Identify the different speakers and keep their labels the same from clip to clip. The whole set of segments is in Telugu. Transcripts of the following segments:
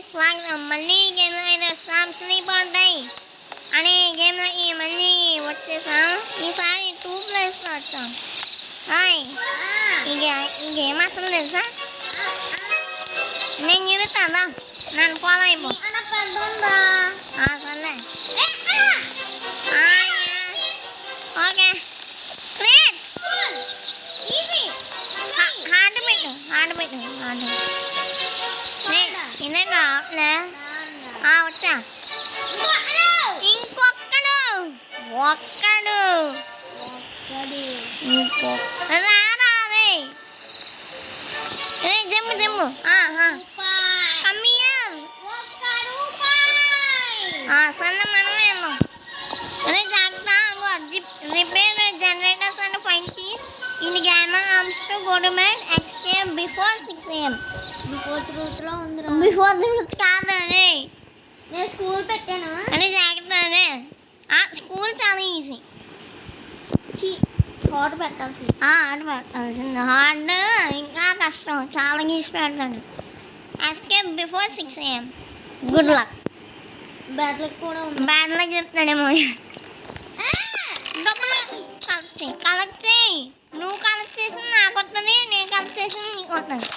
Speaker 1: స్వాగతం. మళ్ళీ గేమ్లో అయితే సామ్ స్లీప్ ఆర్ డై అనే గేమ్లోకి మళ్ళీ వచ్చేసాం. ఈసారి 2 ప్లేస్లో వచ్చాం. హాయ్, ఈ గేమ్ అసలు తెలుసా? నేను చూపిస్తాను, నన్ను ఫాలో అయిపో. సర్లే, ఓకే. హార్డ్ పెట్టు ఇదేనా? వచ్చా. ఇంకొక్కడు రారా రే, జమ్ము కమ్మియర్. సన్న మనమే వెళ్దాం. రే జాగ్రత్త, repair generators and fine keys in the gamma arms to go to bed escape before 6 AM.
Speaker 2: Before truth లో ఉందిరా.
Speaker 1: Before the truth కాదనే.
Speaker 2: నేను స్కూల్ పెట్టాను.
Speaker 1: అరే జాగ్రత్త రే. స్కూల్ చాలా ఈజీ.
Speaker 2: హార్డ్ పెట్టాల్సింది.
Speaker 1: హార్డ్ పెట్టాల్సింది. హార్డ్ ఇంకా కష్టం, చాలా గీసి పెడతాడు. Escape before 6 AM. Good luck.
Speaker 2: Bad luck కూడా ఉంది.
Speaker 1: Bad luck చెప్తాడేమో. కలెక్ట్ చేయి. నువ్వు కలెక్ట్ చేసింది నాకు వస్తుంది, నేను కలెక్ట్ చేసింది నీకు వస్తుంది.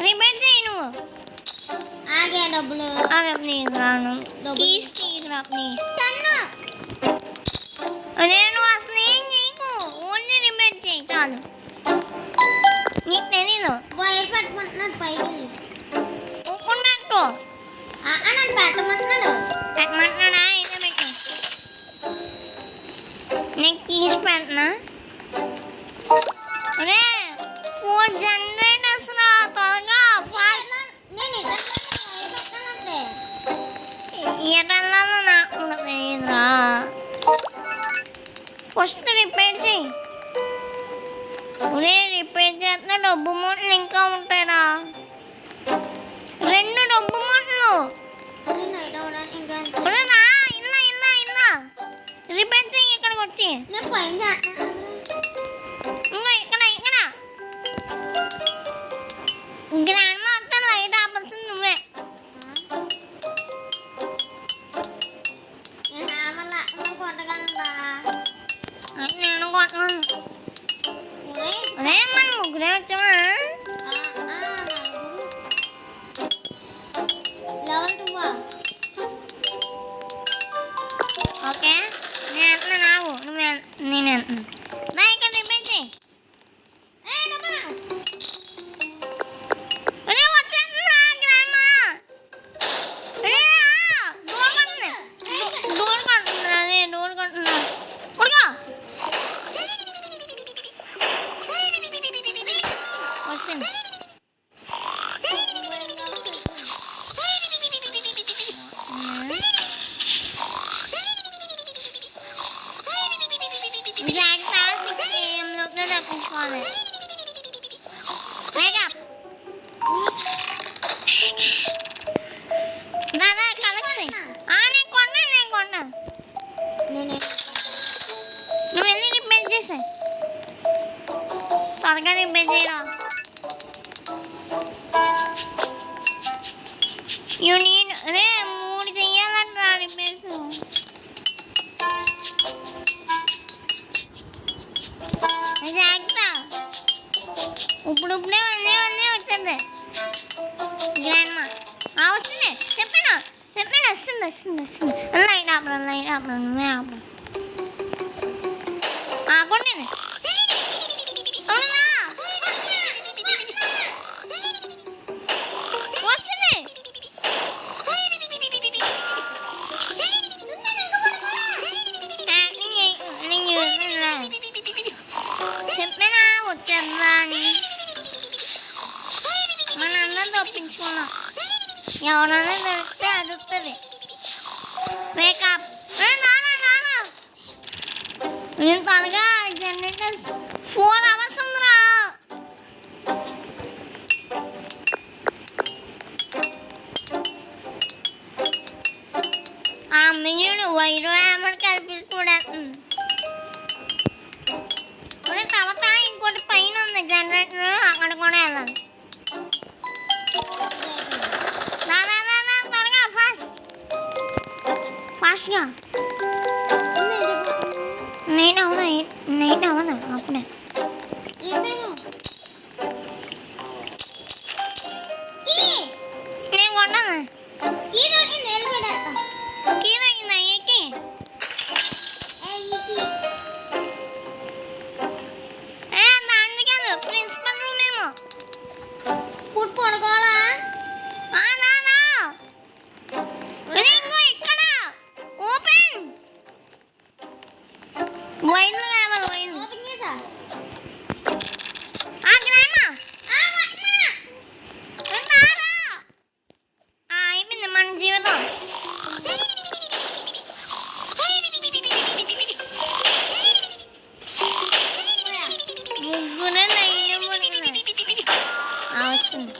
Speaker 1: రిపేర్ చేయి నువ్వు.
Speaker 2: ఆగే డబ్బులు.
Speaker 1: ప్లీజ్ రాను. కీస్ తీసుకురా ప్లీజ్. నేను అసలు ఏం చేయకు, ఓన్లీ రిపేర్ చేయి చాలు. నీకు తెలీదు.
Speaker 2: వైర్ పెట్టమంటున్నాడు పైకి.
Speaker 1: ఒప్పుడు పెట్టు.
Speaker 2: నన్ను పెట్టమంటున్నాడు.
Speaker 1: పెట్టమంటున్నాడా? అయితే పెట్టు. నేను కీస్ పెట్టనా? అరే 4 జనరేటర్స్ రా, త్వరగా. ఎటల్లాలో నాకు కూడా తెలియదురా. ఫస్ట్ రిపేర్ చేయి. ఒరే రిపేర్ చేస్తే డబ్బు మూటలు ఇంకా ఉంటాయిరా. 2 డబ్బు మూటలు. ఒరే రా, ఇల్లా రిపేర్ చేయి. ఇక్కడికి వచ్చి
Speaker 2: నేను పైన
Speaker 1: ఇక్కడ గ్రాండ్ మొత్తం లైట్ ఆపాల్సింది నువ్వే. నేను కొట్టను. మన ముగ్గురే వచ్చామా? ఓకే, నేను వెళ్తున్నా. నావు నేను వెళ్తున్నా. ఇక్కడ రిపేర్ చేయి. నువ్వు వెళ్ళి రిపేర్ చేసా. త్వరగా రిపేర్ చేయరా. రే 3 చెయ్యాలంటరా రిపేర్స్. జాగ్రత్త. ఇప్పుడే వల్లే వచ్చింది గ్రాండ్ మా. వస్తుంది. చెప్పాను వస్తుంది. లైట్ ఆపరా నువ్వే ఆపరా. ఆగండి. వస్తుంది. చెప్పినా వచ్చేద్దా అని. మనందరం తప్పించుకున్నాం. ఎవరైనా దొరికితే అడుగుతుంది. మేకప్ నేను త్వరగా జనరేటర్స్ 4 అవర్స్ ఉందిరా. ఆ అమ్మయ్యుడు వైరు ఏమని కల్పిస్తూడేస్తుంది. తర్వాత ఇంకోటి పైన ఉంది జనరేటర్, అక్కడ కూడా వెళ్ళాలి. ఫాస్ట్గా నైట్ అవ్వదు అప్పుడే నేను కొన్నాను కీ దొరికిందా ఏకి దానికి కాదు ప్రిన్సిపల్ రూమ్ ఏమో
Speaker 2: పడుకోవాలా
Speaker 1: ఇంకో ఇక్కడ ఓపెన్ వైన్లు కావాలి వైన్లు
Speaker 2: ఓపెన్ చేసా
Speaker 1: అయిపోయింది మన జీవితం ముగ్గురే నైన్ వస్తుంది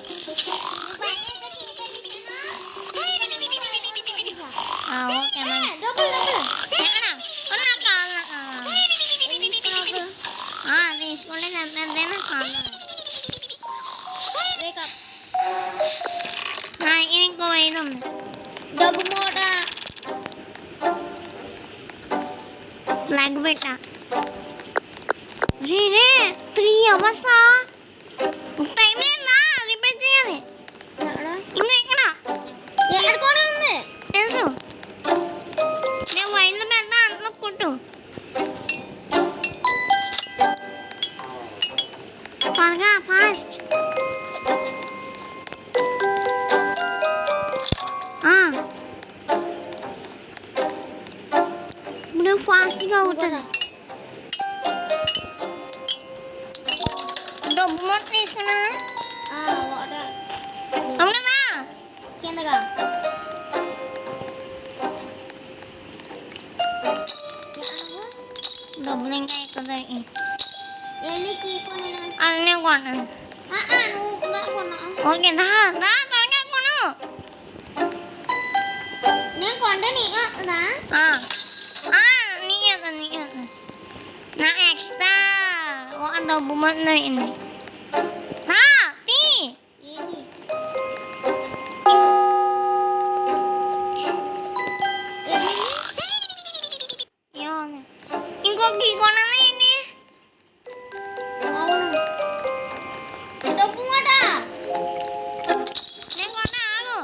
Speaker 1: ఓకే
Speaker 2: డబ్బులు
Speaker 1: ఎక్కడ నాకు కావాలి తీసుకుంటే చంపేద్దైనా కావాలి ఇంకో వైన్ ఉంది
Speaker 2: డబ్బు మూట
Speaker 1: లెగ్ పెట్టా రే 3 అవర్స్ టైం లేదా రిపేర్ చేయాలి ఇంకా ఇక్కడ
Speaker 2: ఎక్కడ కూడా ఉంది
Speaker 1: తెలుసు నేను వైన్లు పెడతా అంట్లో కుట్టు త్వరగా ఫాస్ట్ ఇప్పుడు ఫాస్ట్గా అవుతుంది డబ్బు మొత్తం తీసుకున్నా
Speaker 2: వాటర్
Speaker 1: అవునా
Speaker 2: కిందగా
Speaker 1: డబ్బులు ఇంకా ఎక్కువ దొరికి
Speaker 2: వెళ్ళి తీసుకొని
Speaker 1: అన్నీ కొన్నాను
Speaker 2: నువ్వు కొన్నా
Speaker 1: ఓకే దా త్వరగా కొను
Speaker 2: నేను కొండ నీకు వస్తుందా
Speaker 1: నీ నా ఎక్స్ట్రా డబ్బు మొత్తం దొరికింది తీ
Speaker 2: ఏంటి
Speaker 1: ఇంకొక కీ కొన్నాను ఏంటి
Speaker 2: అవును డబ్బు మూట
Speaker 1: నేను కొన్నా ఆగు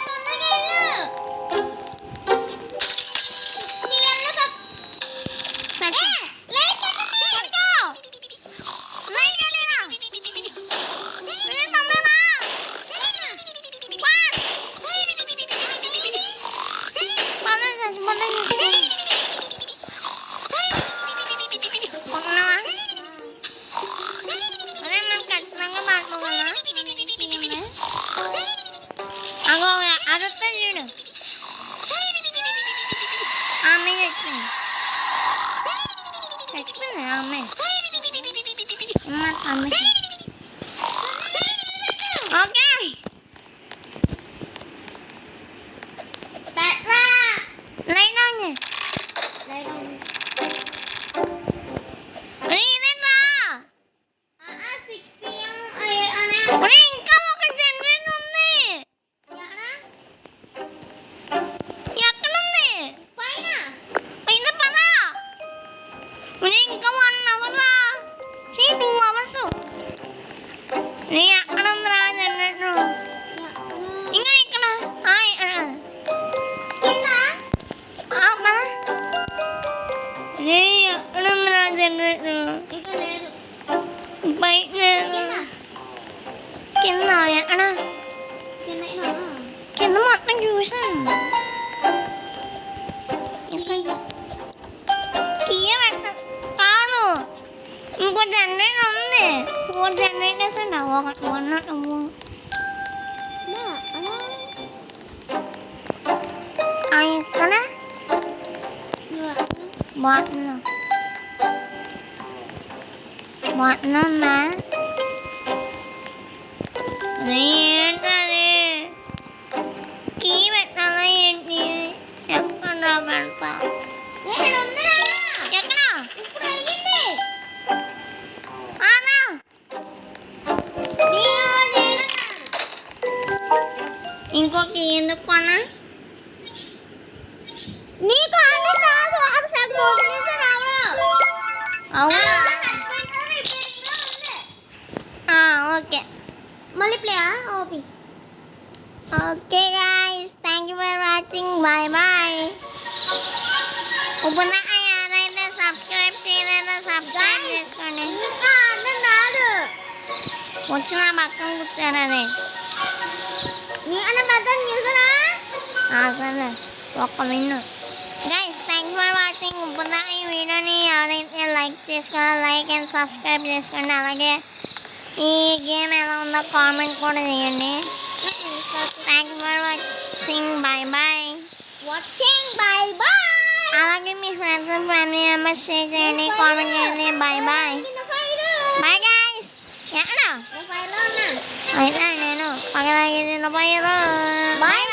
Speaker 2: తొందరగా
Speaker 1: అదొస్తా చూడు అమ్మాయి చచ్చిపోయింది అమ్మాయి అమ్మాయి ఓకే లైన్ ఆన్ ఇంకా ఒక జనరేటర్ ఉంది ఎక్కడుంది పైన పద ఇంకా 1 అవర్ రా 2 అవర్స్ ఎక్కడ ఉందిరా జనరేటర్ ఇంకా ఇక్కడ రే ఎక్కడ ఉందిరా జనరేటర్ బయట కింద ఎక్కడ కింద మొత్తం చూసాను కాదు ఇంకో జనరేటర్ ఉంది 4 జనరేటర్స్ అండి ఒకటి 1 ఎక్కడ బాత్లో ఉందా ఏంటది కీ పెట్టాలా ఏంటి ఎక్కడ పెడతా ఎక్కడ ఇంకొక ఎందుకు కొన్నా అవునా ఓకే
Speaker 2: మళ్ళీ ప్లే ఓపి
Speaker 1: okay guys thank you for watching bye bye ఇప్పుడు ఎవరైతే సబ్స్క్రైబ్ చేయలేదో సబ్స్క్రైబ్ చేసుకోండి
Speaker 2: ఇంకా అన్నం రాదు
Speaker 1: వచ్చిన పక్కన కూర్చోరని
Speaker 2: నీ అన్న పెద్ద చూసారా
Speaker 1: సరే ఒక్క మిన్ను guys thank you for watching ఇప్పుడు ఈ వీడియోని ఎవరైతే లైక్ చేసుకోవాలో లైక్ అండ్ సబ్స్క్రైబ్ చేసుకోండి అలాగే ఈ గేమ్ ఎలా ఉందో కామెంట్ కూడా చేయండి thank you for watching bye bye
Speaker 2: watching bye bye
Speaker 1: అలాగే మీ friends and family members share చేయండి కామెంట్ చేయండి బాయ్ బాయ్ బాయ్ గైస్ ఎక్కడ
Speaker 2: ఫైర్లో ఉన్నా
Speaker 1: అయితే నేను పగలాగి తినపోయారు బాయ్